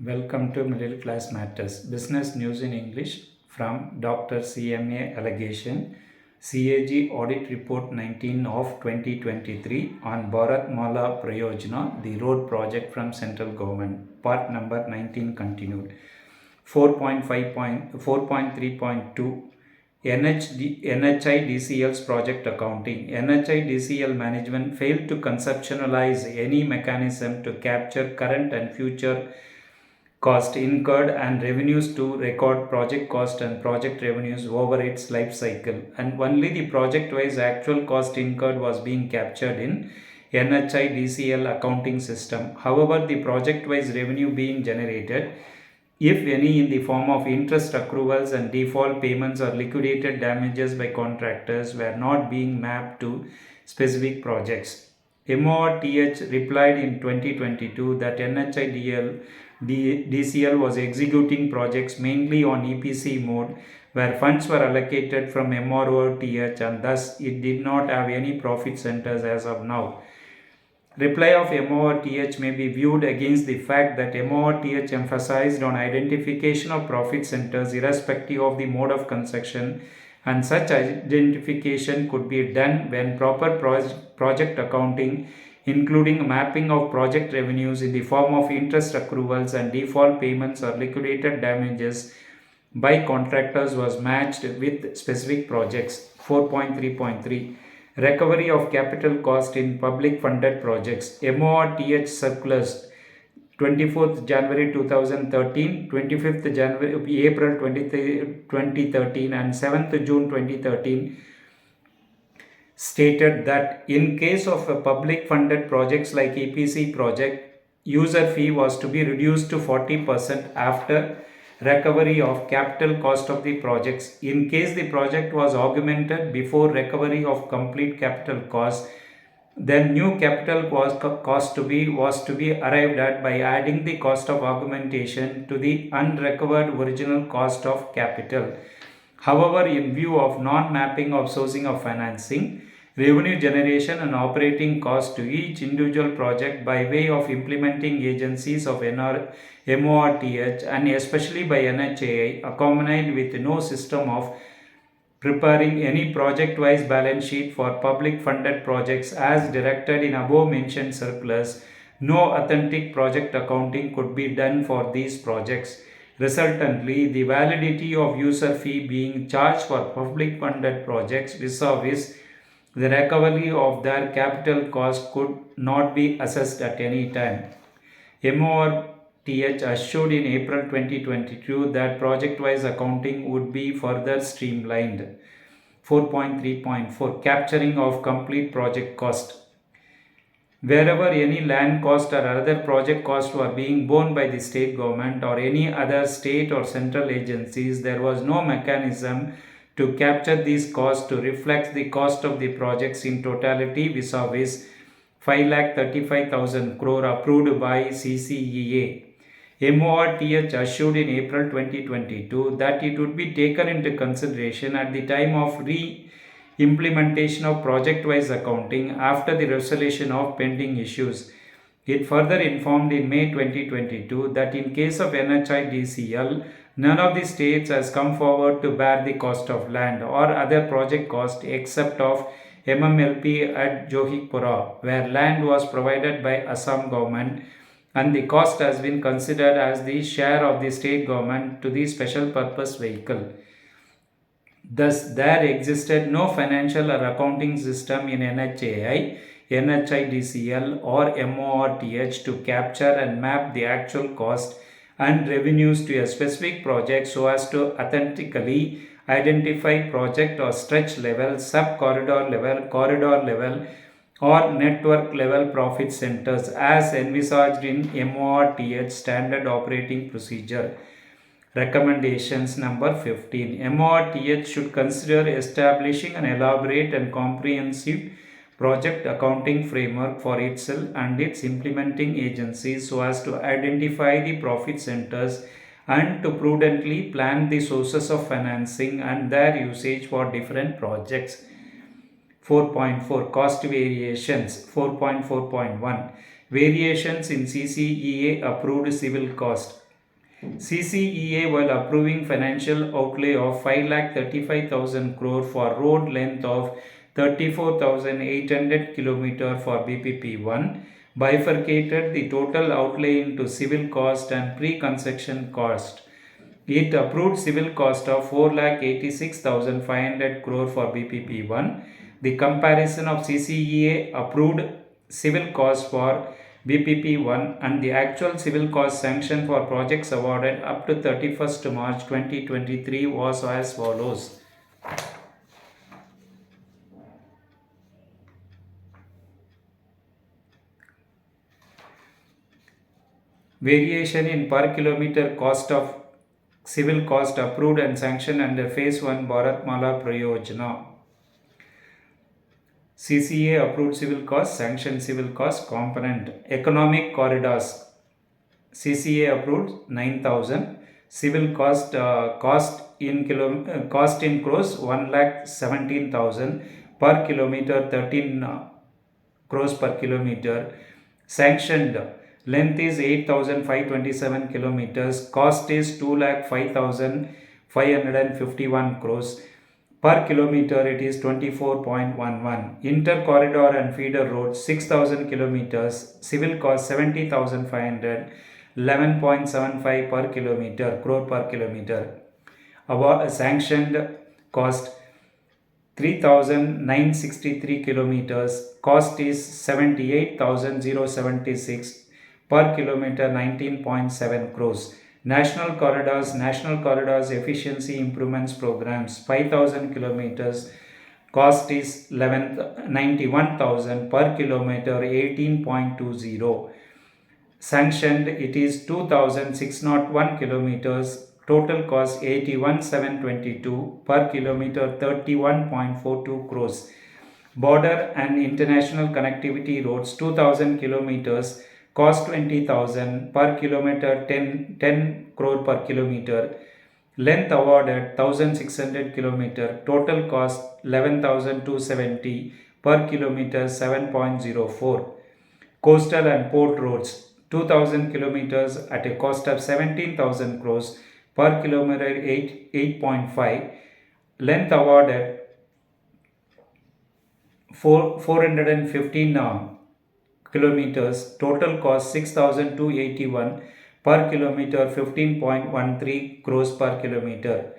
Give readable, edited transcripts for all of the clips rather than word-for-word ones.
Welcome to Middle Class Matters, Business News in English from Dr CMA Alagesan, CAG Audit Report 19 of 2023 on Bharatmala Pariyojana, the road project from central government, part number 19 continued. 4.3.2 NHIDCL's project accounting. NHIDCL management failed to conceptualize any mechanism to capture current and future cost incurred and revenues to record project cost and project revenues over its life cycle, and only the project wise actual cost incurred was being captured in NHIDCL accounting system. However, the project wise revenue being generated, if any, in the form of interest accruals and default payments or liquidated damages by contractors, were not being mapped to specific projects. MORTH replied in 2022 that DCL was executing projects mainly on EPC mode, where funds were allocated from MORTH, and thus it did not have any profit centers as of now. Reply of MORTH may be viewed against the fact that MORTH emphasized on identification of profit centers irrespective of the mode of construction, and such identification could be done when proper project accounting, including mapping of project revenues in the form of interest accruals and default payments or liquidated damages by contractors, was matched with specific projects. 4.3.3 Recovery of capital cost in public funded projects. MORTH circulars 24th January 2013, 25th April 2013 and 7th June 2013 stated that in case of a public funded projects like EPC project, user fee was to be reduced to 40% after recovery of capital cost of the projects. In case the project was augmented before recovery of complete capital cost, then new capital cost was to be arrived at by adding the cost of augmentation to the unrecovered original cost of capital. However, in view of non-mapping of sourcing of financing, revenue generation and operating cost to each individual project by way of implementing agencies of MORTH and especially by NHAI, accompanied with no system of preparing any project-wise balance sheet for public funded projects as directed in above mentioned circulars, no authentic project accounting could be done for these projects. Resultantly, the validity of user fee being charged for public funded projects vis-a-vis the recovery of their capital cost could not be assessed at any time. MORTH assured in April 2022 that project-wise accounting would be further streamlined. 4.3.4 Capturing of complete project cost. Wherever any land cost or other project cost were being borne by the state government or any other state or central agencies, there was no mechanism to capture these costs to reflect the cost of the projects in totality vis-a-vis 5,35,000 crore approved by CCEA. MORTH assured in April 2022 that it would be taken into consideration at the time of implementation of project-wise accounting after the resolution of pending issues. It further informed in May 2022 that in case of NHIDCL, none of the states has come forward to bear the cost of land or other project cost except of MMLP at Johikpura, where land was provided by Assam government and the cost has been considered as the share of the state government to the special purpose vehicle. Thus, there existed no financial or accounting system in NHAI, NHIDCL or MORTH to capture and map the actual cost and revenues to a specific project so as to authentically identify project or stretch level, sub-corridor level, corridor level or network level profit centers as envisaged in MORTH standard operating procedure. Recommendations number 15. MORTH should consider establishing an elaborate and comprehensive project accounting framework for itself and its implementing agencies so as to identify the profit centers and to prudently plan the sources of financing and their usage for different projects. 4.4 Cost variations. 4.4.1 Variations in CCEA approved civil cost. CCEA, while approving financial outlay of 5,35,000 crore for road length of 34,800 km for BPP-1, bifurcated the total outlay into civil cost and pre-construction cost. It approved civil cost of 4,86,500 crore for BPP-1. The comparison of CCEA approved civil cost for BPP-1 and the actual civil cost sanction for projects awarded up to 31st March 2023 was as follows. Variation in per kilometer cost of civil cost approved and sanctioned under Phase 1 Bharatmala pariyojana. CCA approved civil cost, sanctioned civil cost component. Economic corridors. CCA approved 9,000. Civil cost cost in crores 1,17,000 per kilometer, 13 crores per kilometer. Sanctioned length is 8,527 kilometers. Cost is 2,05,551 crores. Per kilometer it is 24.11. Inter-corridor and feeder roads 6,000 kilometers. Civil cost 70,500. 11.75 per kilometer, crore per kilometer. Our sanctioned cost 3,963 kilometers. Cost is 78,076 per kilometer, 19.7 crores. National corridors efficiency improvements programs 5,000 kilometers. Cost is 91,000 per kilometer, 18.20. Sanctioned it is 2,601 kilometers. Total cost 81,722 per kilometer, 31.42 crores. Border and international connectivity roads 2,000 kilometers. Cost 20,000 per kilometer, 10 crore per kilometer. Length awarded 1,600 kilometer. Total cost 11,270 per kilometer, 7.04. Coastal and port roads 2,000 kilometers at a cost of 17,000 crores per kilometer, 8.5. Length awarded 415 kilometers. Total cost 6,281 per kilometer, 15.13 crores per kilometer.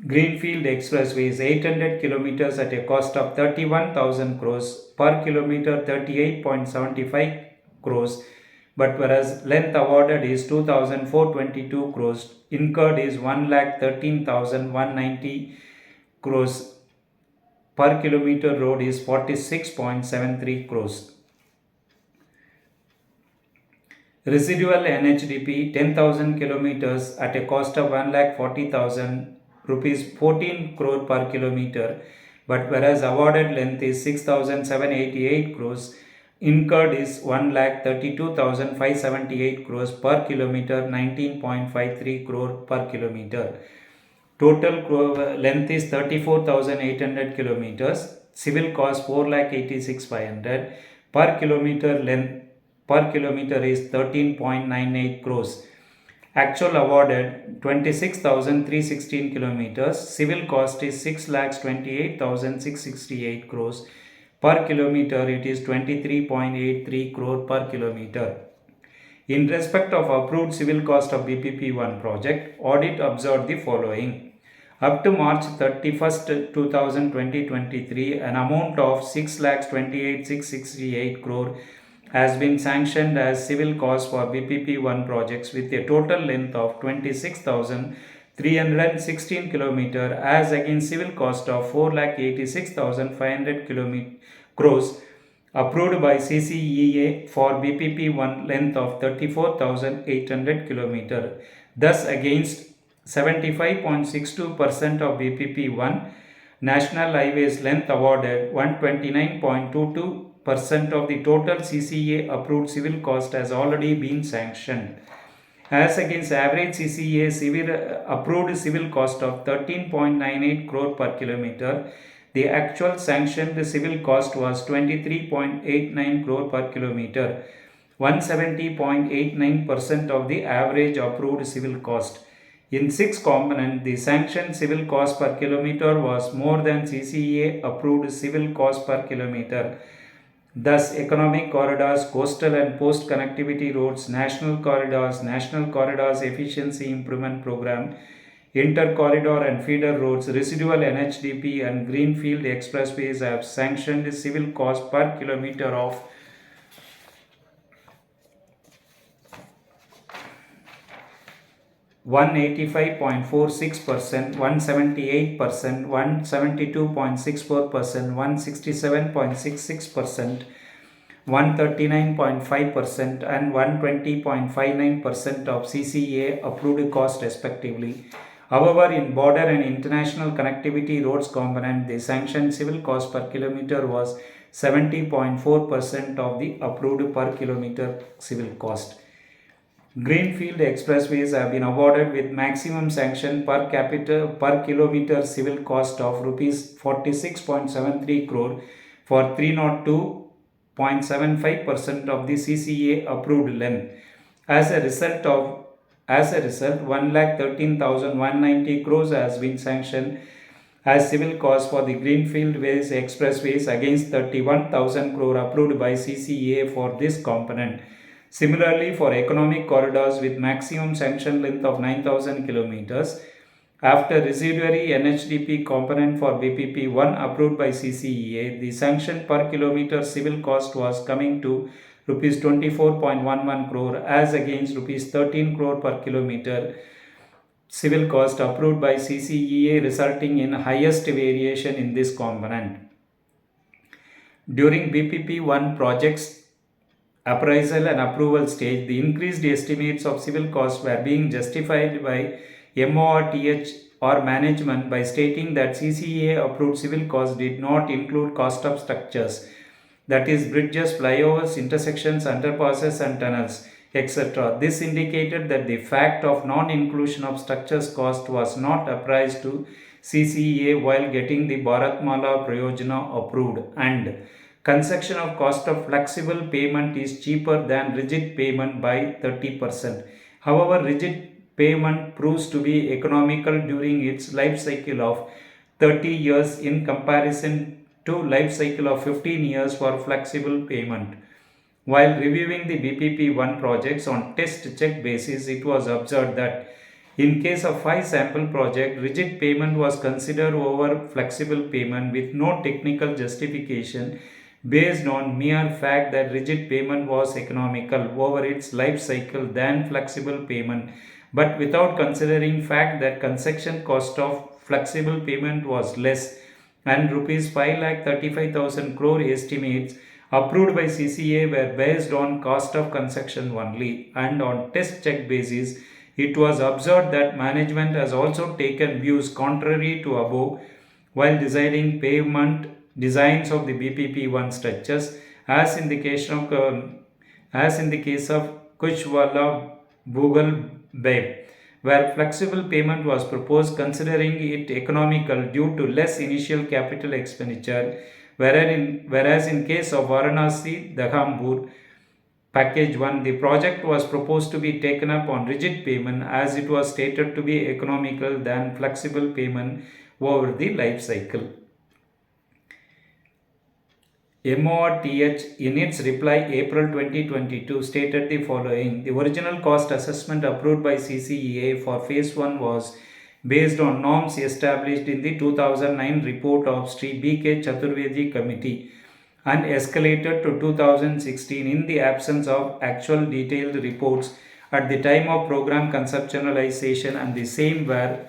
Greenfield Expressways 800 kilometers at a cost of 31,000 crores per kilometer, 38.75 crores. But whereas length awarded is 2,422 crores, incurred is 1,13,190 crores. Per kilometer road is 46.73 crores. Residual NHDP 10,000 kilometers at a cost of 1,40,000 rupees, 14 crore per kilometer. But whereas awarded length is 6,788 crores, incurred is 1,32,578 crores per kilometer, 19.53 crore per kilometer. Total length is 34,800 kilometers. Civil cost 4,86,500 per kilometer. Length per kilometer is 13.98 crores. Actual awarded 26,316 kilometers. Civil cost is 6,28,668 crores. Per kilometer it is 23.83 crore per kilometer. In respect of approved civil cost of BPP-1 project, audit observed the following. Up to March 31st, 2023, an amount of 6,28,668 crore has been sanctioned as civil cost for BPP-1 projects with a total length of 26,316 km as against civil cost of 4,86,500 crores approved by CCEA for BPP-1 length of 34,800 km. Thus against 75.62% of BPP-1 National Highways length awarded 129.22% of the total CCA approved civil cost has already been sanctioned. As against average CCA approved civil cost of 13.98 crore per kilometer, the actual sanctioned civil cost was 23.89 crore per kilometer. 170.89% of the average approved civil cost. In 6 components, the sanctioned civil cost per kilometer was more than CCEA approved civil cost per kilometer. Thus, economic corridors, coastal and post connectivity roads, national corridors efficiency improvement program, inter-corridor and feeder roads, residual NHDP and greenfield expressways have sanctioned civil cost per kilometer of 185.46%, 178%, 172.64%, 167.66%, 139.5% and 120.59% of CCA approved cost respectively. However, in border and international connectivity roads component, the sanctioned civil cost per kilometer was 70.4% of the approved per kilometer civil cost. Greenfield expressways have been awarded with maximum sanction per kilometer civil cost of rupees 46.73 crore for 302.75% of the CCA approved length. As a result, 1,13,190 crores has been sanctioned as civil cost for the greenfield ways expressways against 31,000 crore approved by CCA for this component. Similarly, for economic corridors with maximum sanction length of 9,000 kilometers, after residuary NHDP component for BPP-I approved by CCEA, the sanction per kilometer civil cost was coming to rupees 24.11 crore as against rupees 13 crore per kilometer civil cost approved by CCEA, resulting in highest variation in this component. During BPP-I projects appraisal and approval stage, the increased estimates of civil costs were being justified by MORTH or management by stating that CCA approved civil costs did not include cost of structures, that is bridges, flyovers, intersections, underpasses and tunnels, etc. This indicated that the fact of non-inclusion of structures cost was not appraised to CCA while getting the Bharatmala pariyojana approved, and construction of cost of flexible payment is cheaper than rigid payment by 30%. However, rigid payment proves to be economical during its life cycle of 30 years in comparison to life cycle of 15 years for flexible payment. While reviewing the BPP-I projects on test check basis, it was observed that in case of 5 sample project, rigid payment was considered over flexible payment with no technical justification based on mere fact that rigid payment was economical over its life cycle than flexible payment, but without considering fact that construction cost of flexible payment was less, and rupees 5,35,000 crore estimates approved by CCA were based on cost of construction only, and on test check basis it was observed that management has also taken views contrary to above while deciding pavement designs of the BPP-I structures, as in the case of Kuchwala Bhugal Babe, where flexible payment was proposed considering it economical due to less initial capital expenditure, whereas in case of Varanasi Daghambur Package 1, the project was proposed to be taken up on rigid payment as it was stated to be economical than flexible payment over the life cycle. MORTH in its reply April 2022 stated the following: the original cost assessment approved by CCEA for phase 1 was based on norms established in the 2009 report of Sri B.K. Chaturvedi Committee and escalated to 2016 in the absence of actual detailed reports at the time of program conceptualization, and the same were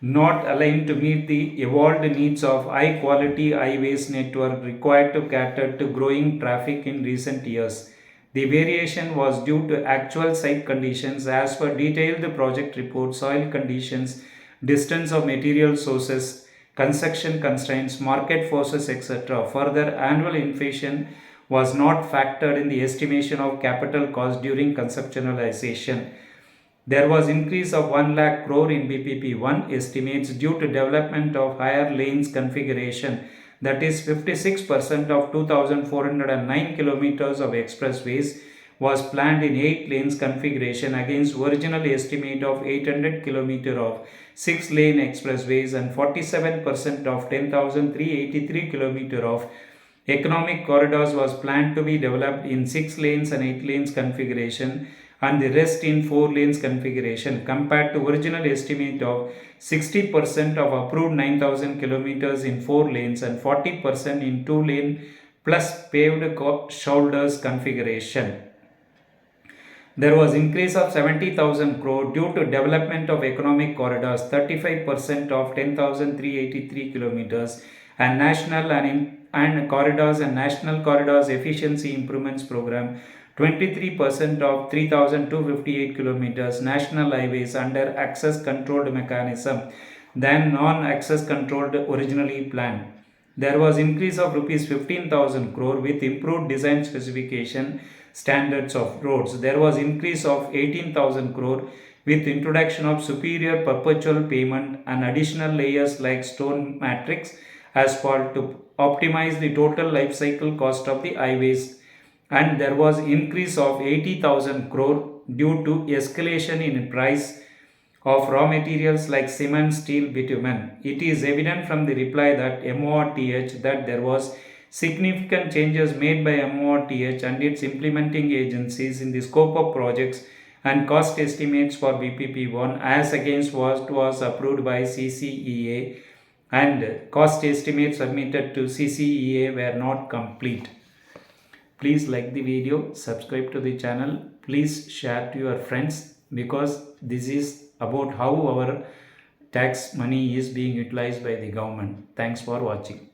not aligned to meet the evolved needs of high quality highways network required to cater to growing traffic in recent years. The variation was due to actual site conditions as per detailed project report, soil conditions, distance of material sources, construction constraints, market forces, etc. Further, annual inflation was not factored in the estimation of capital cost during conceptualization. There was increase of 1 lakh crore in BPP-I estimates due to development of higher lanes configuration that is 56% of 2,409 kilometers of expressways was planned in 8 lanes configuration against original estimate of 800 km of 6 lane expressways and 47% of 10,383 km of economic corridors was planned to be developed in 6 lanes and 8 lanes configuration and the rest in 4 lanes configuration compared to original estimate of 60% of approved 9,000 kilometers in 4 lanes and 40% in 2 lane plus paved shoulders configuration. There was increase of 70,000 crore due to development of economic corridors, 35% of 10,383 kilometers, and national and corridors and national corridors efficiency improvements program, 23% of 3,258 kilometers, national highways under access controlled mechanism than non-access controlled originally planned. There was increase of rupees 15,000 crore with improved design specification standards of roads. There was increase of 18,000 crore with introduction of superior perpetual payment and additional layers like stone matrix asphalt to optimize the total life cycle cost of the highways. And there was increase of 80,000 crore due to escalation in price of raw materials like cement, steel, bitumen. It is evident from the reply that MORTH that there was significant changes made by MORTH and its implementing agencies in the scope of projects and cost estimates for BPP-I as against what was approved by CCEA, and cost estimates submitted to CCEA were not complete. Please like the video, subscribe to the channel, please share to your friends because this is about how our tax money is being utilized by the government. Thanks for watching.